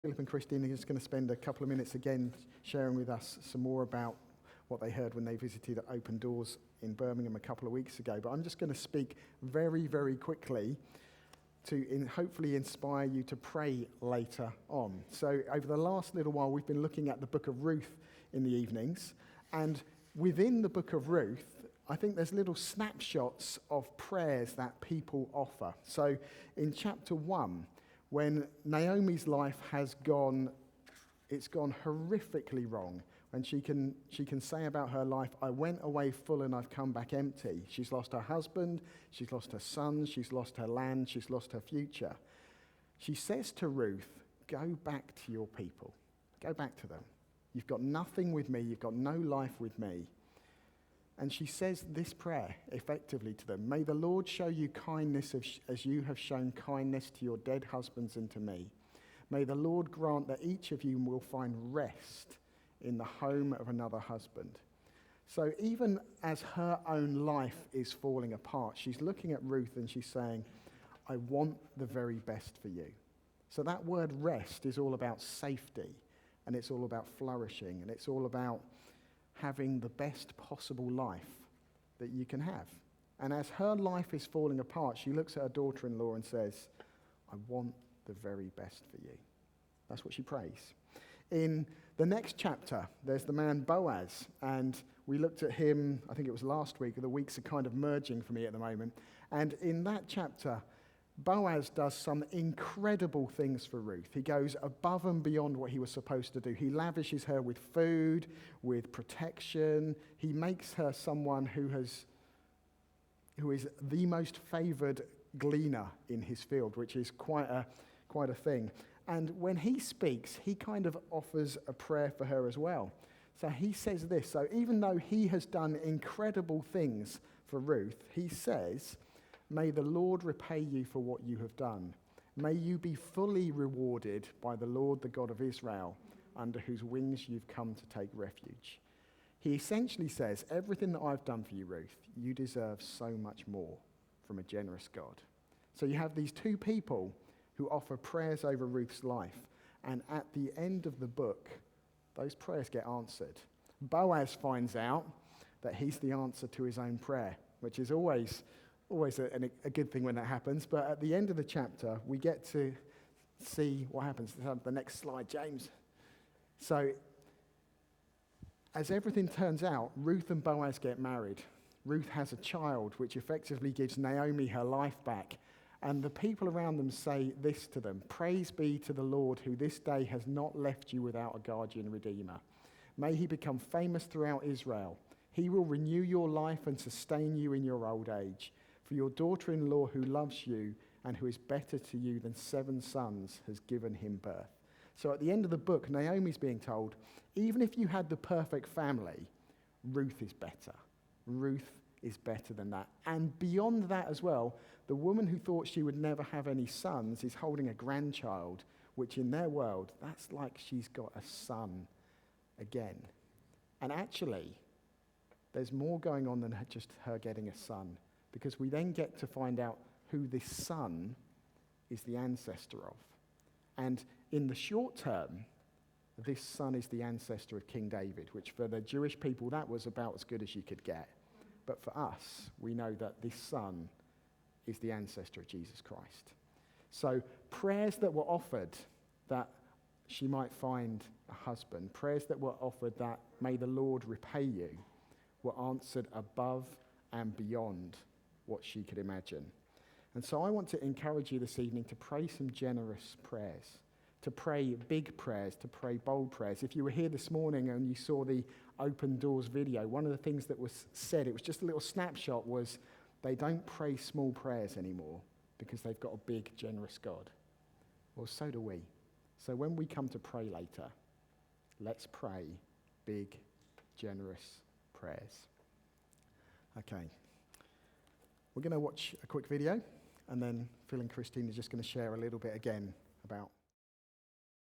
Philip and Christine are just going to spend a couple of minutes again sharing with us some more about what they heard when they visited Open Doors in Birmingham a couple of weeks ago. But I'm just going to speak very, very quickly to hopefully inspire you to pray later on. So over the last little while, we've been looking at the book of Ruth in the evenings. And within the book of Ruth, I think there's little snapshots of prayers that people offer. So in chapter 1, when Naomi's life has gone horrifically wrong, and she can say about her life, I went away full and I've come back empty. She's lost her husband, she's lost her sons, she's lost her land, she's lost her future. She says to Ruth, go back to your people. Go back to them. You've got nothing with me, you've got no life with me. And she says this prayer effectively to them. May the Lord show you kindness as you have shown kindness to your dead husbands and to me. May the Lord grant that each of you will find rest in the home of another husband. So even as her own life is falling apart, she's looking at Ruth and she's saying, I want the very best for you. So that word rest is all about safety, and it's all about flourishing, and it's all about having the best possible life that you can have. And as her life is falling apart, she looks at her daughter-in-law and says, I want the very best for you. That's what she prays. In the next chapter, there's the man Boaz, and we looked at him, I think it was last week, the weeks are kind of merging for me at the moment, and in that chapter, Boaz does some incredible things for Ruth. He goes above and beyond what he was supposed to do. He lavishes her with food, with protection. He makes her someone who is the most favored gleaner in his field, which is quite a thing. And when he speaks, he kind of offers a prayer for her as well. So he says this. So even though he has done incredible things for Ruth, he says, may the Lord repay you for what you have done. May you be fully rewarded by the Lord, the God of Israel, under whose wings you've come to take refuge. He essentially says, everything that I've done for you, Ruth, you deserve so much more from a generous God. So you have these two people who offer prayers over Ruth's life, and at the end of the book, those prayers get answered. Boaz finds out that he's the answer to his own prayer, which is always a good thing when that happens. But at the end of the chapter, we get to see what happens. The next slide, James. So, as everything turns out, Ruth and Boaz get married. Ruth has a child, which effectively gives Naomi her life back. And the people around them say this to them, praise be to the Lord who this day has not left you without a guardian redeemer. May he become famous throughout Israel. He will renew your life and sustain you in your old age. For your daughter-in-law who loves you and who is better to you than 7 sons has given him birth. So at the end of the book, Naomi's being told, even if you had the perfect family, Ruth is better. Ruth is better than that. And beyond that as well, the woman who thought she would never have any sons is holding a grandchild, which in their world, that's like she's got a son again. And actually, there's more going on than just her getting a son, because we then get to find out who this son is the ancestor of. And in the short term, this son is the ancestor of King David, which for the Jewish people, that was about as good as you could get. But for us, we know that this son is the ancestor of Jesus Christ. So prayers that were offered that she might find a husband, prayers that were offered that may the Lord repay you, were answered above and beyond what she could imagine. And so I want to encourage you this evening to pray some generous prayers, to pray big prayers, to pray bold prayers. If you were here this morning and you saw the Open Doors video, one of the things that was said, it was just a little snapshot, was they don't pray small prayers anymore because they've got a big, generous God. Well, so do we. So when we come to pray later, let's pray big, generous prayers. Okay. We're going to watch a quick video, and then Phil and Christine are just going to share a little bit again about